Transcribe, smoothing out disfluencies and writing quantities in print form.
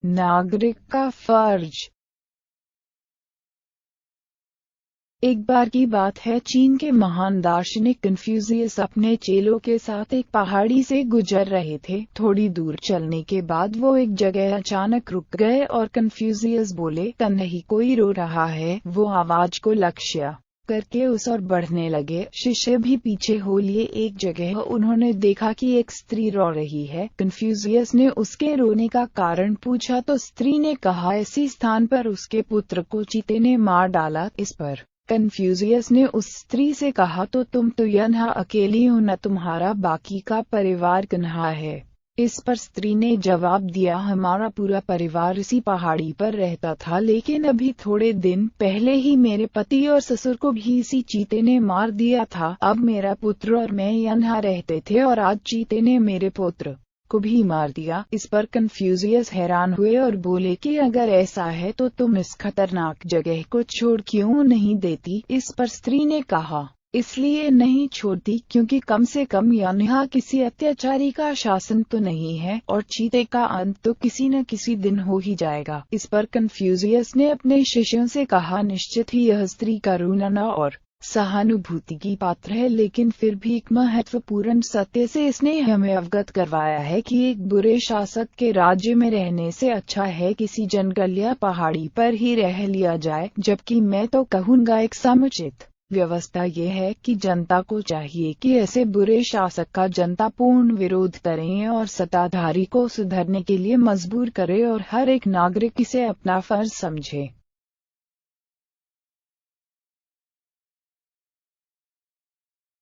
नागरिक का फर्ज। एक बार की बात है, चीन के महान दार्शनिक कन्फ्यूशियस अपने चेलों के साथ एक पहाड़ी से गुजर रहे थे। थोड़ी दूर चलने के बाद वो एक जगह अचानक रुक गए और कन्फ्यूशियस बोले, नहीं कोई रो रहा है। वो आवाज को लक्ष्य करके उस और बढ़ने लगे। शिष्य भी पीछे हो लिए। एक जगह उन्होंने देखा कि एक स्त्री रो रही है। कन्फ्यूशियस ने उसके रोने का कारण पूछा तो स्त्री ने कहा, इसी स्थान पर उसके पुत्र को चीते ने मार डाला। इस पर कन्फ्यूशियस ने उस स्त्री से कहा, तो तुम तो यहाँ अकेली हो न, तुम्हारा बाकी का परिवार कहाँ है? इस पर स्त्री ने जवाब दिया, हमारा पूरा परिवार इसी पहाड़ी पर रहता था, लेकिन अभी थोड़े दिन पहले ही मेरे पति और ससुर को भी इसी चीते ने मार दिया था। अब मेरा पुत्र और मैं यहाँ रहते थे और आज चीते ने मेरे पुत्र को भी मार दिया। इस पर कन्फ्यूशियस हैरान हुए और बोले कि अगर ऐसा है तो तुम इस खतरनाक जगह को छोड़ क्यों नहीं देती? इस पर स्त्री ने कहा, इसलिए नहीं छोड़ती क्योंकि कम से कम यहाँ किसी अत्याचारी का शासन तो नहीं है, और चीते का अंत तो किसी न किसी दिन हो ही जाएगा। इस पर कन्फ्यूशियस ने अपने शिष्यों से कहा, निश्चित ही यह स्त्री करुणा और सहानुभूति की पात्र है, लेकिन फिर भी एक महत्वपूर्ण सत्य से इसने हमें अवगत करवाया है कि एक बुरे शासक के राज्य में रहने से अच्छा है किसी जंगल या पहाड़ी पर ही रह लिया जाए। जबकि मैं तो कहूँगा एक समुचित व्यवस्था ये है कि जनता को चाहिए कि ऐसे बुरे शासक का जनता पूर्ण विरोध करें और सत्ताधारी को सुधरने के लिए मजबूर करे और हर एक नागरिक इसे अपना फर्ज समझे।